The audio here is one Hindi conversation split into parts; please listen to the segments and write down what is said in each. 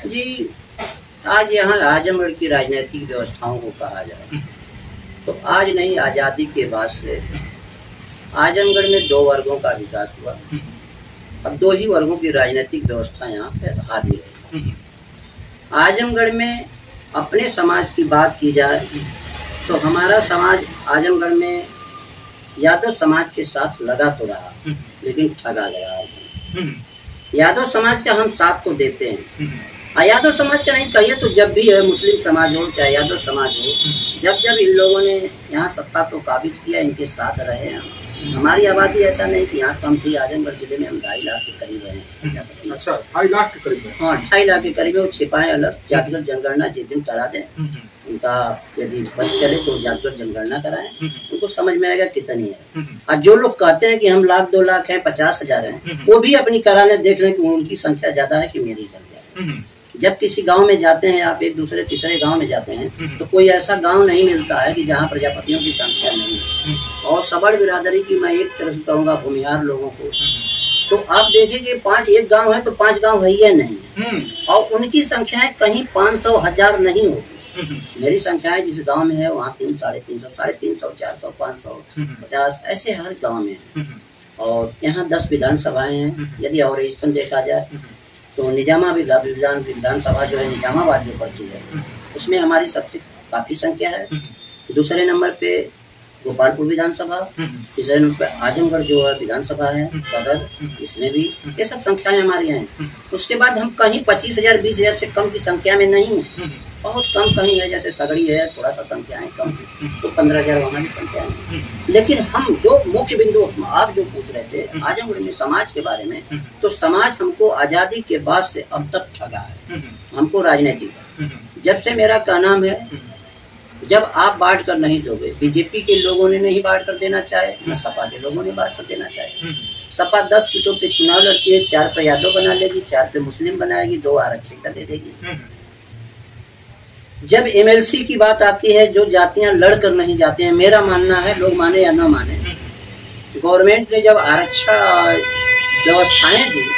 जी, आज यहाँ आजमगढ़ की राजनीतिक व्यवस्थाओं को कहा जाए तो आज नहीं, आज़ादी के बाद से आजमगढ़ में दो वर्गों का विकास हुआ और दो ही वर्गों की राजनीतिक व्यवस्था यहाँ पे हावी रही। आजमगढ़ में अपने समाज की बात की जाए तो हमारा समाज आजमगढ़ में यादव समाज के साथ लगा तो रहा लेकिन ठगा गया। यादव समाज का हम साथ तो देते हैं, यादव समाज का नहीं कहिए तो जब भी है, मुस्लिम समाज हो चाहे यादव समाज हो, जब इन लोगों ने यहाँ सत्ता तो काबिज किया, इनके साथ रहे हैं। हमारी आबादी ऐसा नहीं कि यहाँ कम थी, आजमगढ़ जिले में हम 2.5 लाख के करीब हैं। अच्छा, 2.5 लाख के करीब है। हाँ, 2.5 लाख के करीब है। वो छिपाए अलग, जातिगत जनगणना जिस दिन करा दें, उनका यदि बस चले तो जातिगत जनगणना कराएं, उनको समझ में आएगा कितनी है। और जो लोग कहते हैं कि हम 1 लाख 2 लाख हैं, 50,000 हैं, वो भी अपनी कराने देख लें कि उनकी संख्या ज्यादा है कि मेरी संख्या है। जब किसी गांव में जाते हैं, आप एक दूसरे तीसरे गांव में जाते हैं तो कोई ऐसा गांव नहीं मिलता है कि जहां प्रजापतियों की संख्या नहीं है। और सबड़ बिरादरी की मैं एक तरह से कहूँगा भूमिहार लोगों को, तो आप देखिए कि एक गांव है तो 5 गांव है ही नहीं, और उनकी संख्याएं कहीं 500 1000 नहीं होगी। मेरी संख्याएं जिस गांव में है वहाँ 300 350 400 500 50 ऐसे हर गांव में है। और यहाँ 10 विधानसभाएं हैं। यदि और स्थान देखा जाए तो विधानसभा जो है निजामाबाद जो पड़ती है उसमें हमारी सबसे काफी संख्या है। दूसरे नंबर पे गोपालपुर विधानसभा, तीसरे नंबर पे आजमगढ़ जो है विधानसभा है सदर, इसमें भी ये सब संख्याएं हमारी हैं। उसके बाद हम कहीं 25,000 20,000 से कम की संख्या में नहीं है, बहुत कम कहीं है, जैसे सगड़ी है थोड़ा सा संख्याएं कम, तो 15,000 वहाँ की संख्या है। लेकिन हम जो मुख्य बिंदु आप जो पूछ रहे थे आजमगढ़ में समाज के बारे में, तो समाज हमको आजादी के बाद से अब तक ठगा है, हमको राजनीतिक। जब से मेरा क्या नाम है, जब आप बांट कर नहीं दोगे, बीजेपी के लोगों ने नहीं बांट कर देना चाहे, न सपा के लोगों ने बांट कर देना चाहे। सपा 10 सीटों पे चुनाव लड़ती है, 4 पे यादव बना लेगी, 4 पे मुस्लिम बनाएगी, 2 आरक्षित दे देगी। जब एमएलसी की बात आती है, जो जातियां लड़ कर नहीं जाते हैं, मेरा मानना है, लोग माने या न माने, गवर्नमेंट ने जब आरक्षण व्यवस्थाएं दी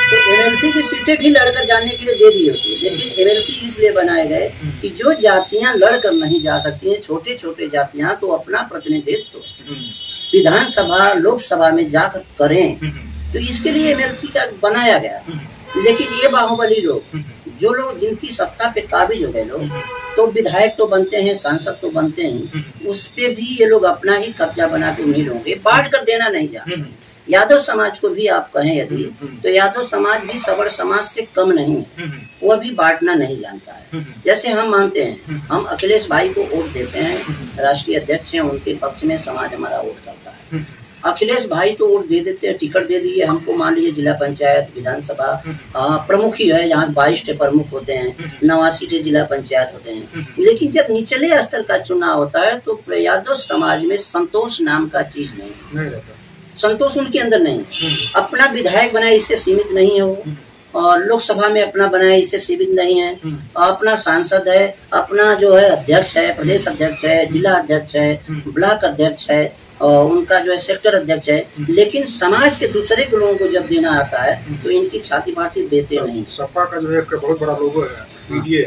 तो एमएलसी की सीटें भी लड़कर जाने के लिए दे दी होती है। लेकिन एमएलसी इसलिए बनाए गए कि जो जातियां लड़कर नहीं जा सकती हैं, छोटे छोटे जातियां, तो अपना प्रतिनिधित्व विधानसभा लोकसभा में जाकर करें, तो इसके लिए एमएलसी का बनाया गया। लेकिन ये बाहुबली लोग, जो लोग जिनकी सत्ता पे काबिज हो गए लोग, तो विधायक तो बनते हैं, सांसद तो बनते हैं, उस पे भी ये लोग अपना ही कब्जा बना के उन्हीं लोगे, बांट कर देना नहीं जानते। यादव समाज को भी आप कहें यदि, तो यादव समाज भी सबड़ समाज से कम नहीं है, वह भी बांटना नहीं जानता है। जैसे हम मानते हैं, हम अखिलेश भाई को वोट देते हैं, राष्ट्रीय अध्यक्ष हैं, उनके पक्ष में समाज हमारा वोट करता है। अखिलेश भाई तो वोट दे देते हैं, टिकट दे दिए हमको, मान लीजिए जिला पंचायत विधानसभा प्रमुख ही है, यहाँ 22 प्रमुख होते हैं, 89 जिला पंचायत होते हैं। लेकिन जब निचले स्तर का चुनाव होता है तो यादव समाज में संतोष नाम का चीज नहीं रहता। संतोष उनके अंदर नहीं, अपना विधायक बनाए इससे सीमित नहीं है वो, और लोकसभा में अपना बनाए इससे सीमित नहीं है, अपना सांसद है, अपना जो है अध्यक्ष है, प्रदेश अध्यक्ष है, जिला अध्यक्ष है, ब्लॉक अध्यक्ष है, और उनका जो है सेक्टर अध्यक्ष है। लेकिन समाज के दूसरे के लोगों को जब देना आता है तो इनकी छाती बाटी देते नहीं। सपा का जो है बहुत बड़ा लोगो है पीडीए।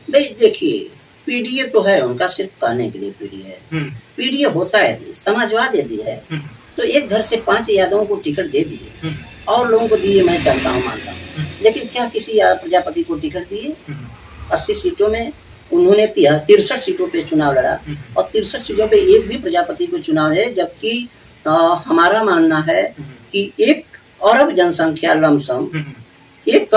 भाई देखिए, पीडीए तो है उनका, सिर्फ कहने के लिए पीडीए है। पीडीए होता है, समाजवाद यदि है तो एक घर से 5 यादवों को टिकट दे दिए और लोगों को दिए, मैं जानता हूँ मानता हूँ। लेकिन क्या किसी प्रजापति को टिकट दिए? 80 सीटों में उन्होंने 63 सीटों पे चुनाव लड़ा, और 63 सीटों पे एक भी प्रजापति को चुनाव है। जबकि हमारा मानना है कि 1 अरब जनसंख्या लमसम 1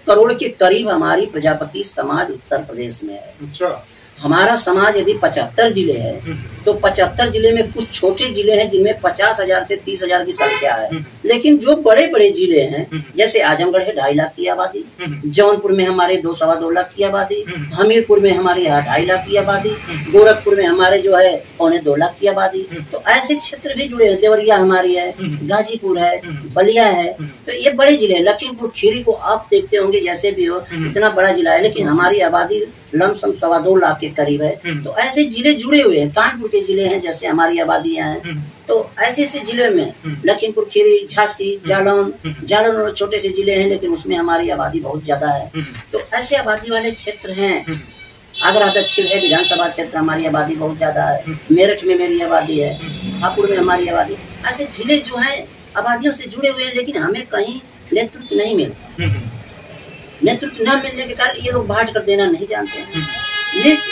करोड़ के करीब हमारी प्रजापति समाज उत्तर प्रदेश में है। अच्छा। हमारा समाज यदि 75 जिले है तो 75 जिले में कुछ छोटे जिले हैं जिनमें 50,000 से 30,000 की संख्या है। लेकिन जो बड़े बड़े जिले हैं, जैसे आजमगढ़ है 2.5 लाख की आबादी, जौनपुर में हमारे 2-2.25 लाख की आबादी, हमीरपुर में हमारे यहाँ 2.5 लाख की आबादी, गोरखपुर में हमारे जो है 2.25 लाख की आबादी। तो ऐसे क्षेत्र भी जुड़े हैं। देवरिया हमारी है, गाजीपुर है, बलिया है, तो ये बड़े जिले हैं। लखीमपुर खीरी को आप देखते होंगे, जैसे भी हो इतना बड़ा जिला है, लेकिन हमारी आबादी लमसम 2.25 लाख के करीब है। तो ऐसे जिले जुड़े हुए हैं, कानपुर के जिले हैं जैसे हमारी आबादियां हैं, तो ऐसे ऐसे जिले में लखीमपुर खीरी, झांसी, जालौन और छोटे से जिले हैं, लेकिन उसमें हमारी आबादी बहुत ज्यादा है। तो ऐसे आबादी वाले क्षेत्र हैं। आगरा दक्षिण है विधानसभा क्षेत्र, हमारी आबादी बहुत ज्यादा है। मेरठ में मेरी आबादी है, हापुड़ में हमारी आबादी। ऐसे जिले जो है आबादियों से जुड़े हुए हैं, लेकिन हमें कहीं नेतृत्व नहीं मिलता। नेतृत्व न मिलने के कारण ये लोग बांट कर देना नहीं जानते हैं।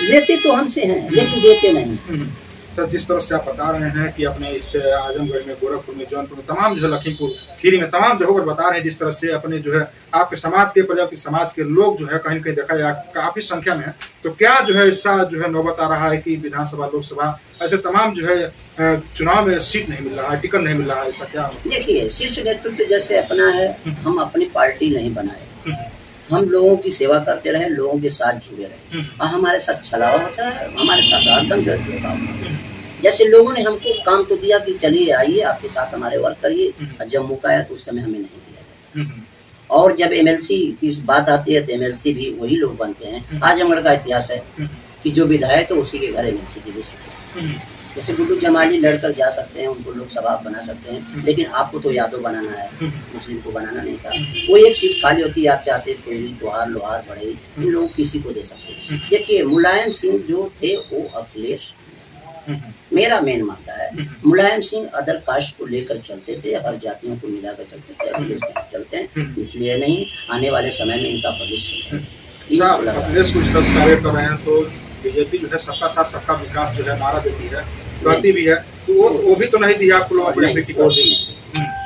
लेते तो हमसे हैं लेकिन देते नहीं। तो जिस तरह से आप बता रहे हैं कि अपने इस आजमगढ़ में, गोरखपुर में, जौनपुर में, तमाम जो है लखीमपुर खीरी में तमाम जगहों पर बता रहे हैं जिस तरह से अपने जो है आपके समाज के, प्रजापति समाज के लोग जो है कहीं न कहीं देखा जाए काफी संख्या में है। तो क्या जो है इसका जो है नौबत आ रहा है कि विधानसभा, लोकसभा ऐसे तमाम जो है चुनाव में सीट नहीं मिल रहा है, टिकट नहीं मिल रहा है, ऐसा क्या? देखिए, शीर्ष नेतृत्व जैसे अपना है, हम अपनी पार्टी नहीं बनाए, हम लोगों की सेवा करते रहे, लोगों के साथ जुड़े रहे और हमारे साथ छलावा होता है, हमारे साथ हरदम जो है। जैसे लोगों ने हमको काम तो दिया कि चलिए आइए आपके साथ हमारे वर्क करिए, और जब मौका आया तो उस समय हमें नहीं दिया गया। और जब एमएलसी की बात आती है तो एमएलसी भी वही लोग बनते हैं। आजमगढ़ का इतिहास है कि जो विधायक है उसी के घर एमएलसी की भी सीट है। जैसे गुड्डू जमाली लड़कर जा सकते हैं, उनको लोकसभा बना सकते हैं, लेकिन आपको तो यादव बनाना है, मुस्लिम को बनाना नहीं था। वो एक सीट खाली होती है, आप चाहते कोई त्योहार लोहार बढ़े, इन लोग किसी को दे सकते हैं। देखिए, मुलायम सिंह जो थे वो अखिलेश, मेरा मेन मानता है मुलायम सिंह अदर कास्ट को लेकर चलते थे, हर जातियों को मिलाकर चलते थे, अखिलेश चलते हैं इसलिए नहीं, आने वाले समय में इनका भविष्य है। अखिलेश कुछ कार्य कर रहे हैं तो बीजेपी जो है सबका साथ सबका विकास जो है नारा देती है, करती भी है, तो वो भी तो नहीं दिया आपको लोग अपने बेटी को?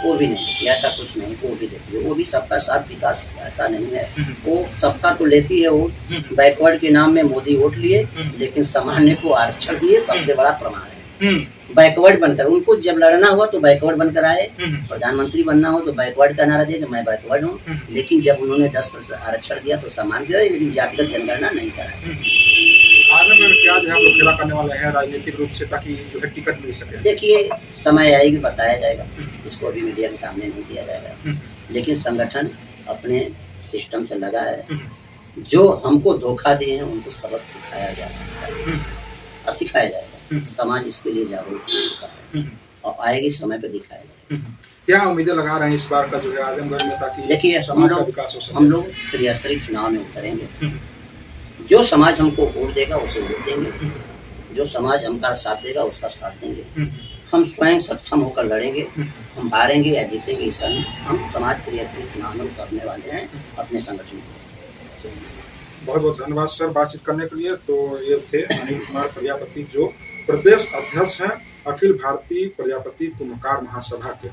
वो भी नहीं, ऐसा कुछ नहीं, वो भी देती है, वो भी सबका साथ विकास ऐसा नहीं है। वो सबका तो लेती है, वो बैकवर्ड के नाम में मोदी वोट लिए, लेकिन सामान्य को आरक्षण दिए, सबसे बड़ा प्रमाण है। बैकवर्ड बनकर, उनको जब लड़ना हुआ तो बैकवर्ड बनकर आए, प्रधानमंत्री बनना हो तो बैकवर्ड का नारा दिया कि मैं बैकवर्ड हूँ, लेकिन जब उन्होंने 10% आरक्षण दिया तो सम्मान दिया, लेकिन जातिगत जनगणना नहीं कराया। आजमगढ़ में क्या जो है आप लोग खेला करने वाले हैं राजनीतिक रूप से, ताकि जो है टिकट मिल सके? देखिए, समय आएगी बताया जाएगा, इसको अभी मीडिया के सामने नहीं दिया जाएगा, लेकिन संगठन अपने सिस्टम से लगा है। जो हमको धोखा दिए हैं उनको सबक सिखाया जा सकता है और सिखाया जाएगा। समाज इसके लिए जागरूक है और आएगी समय पे दिखाया जाएगा। क्या उम्मीदें लगा रहे हैं इस बार का जो है आजमगढ़ में, ताकि देखिए समाज का विकास हो सके? हम लोग त्रिस्तरीय चुनाव में उतरेंगे, जो समाज हमको वोट देगा उसे वोट देंगे, जो समाज हमका साथ देगा उसका साथ देंगे। हम स्वयं सक्षम होकर लड़ेंगे, हम हारेंगे या जीतेंगे इसका नहीं, हम समाज त्रिस्तरीय चुनाव में उतरने वाले हैं अपने संगठन को। बहुत बहुत धन्यवाद सर बातचीत करने के लिए। तो ये थे अनिल कुमार प्रजापति, जो प्रदेश अध्यक्ष हैं अखिल भारतीय प्रजापति कुम्भकार महासभा के।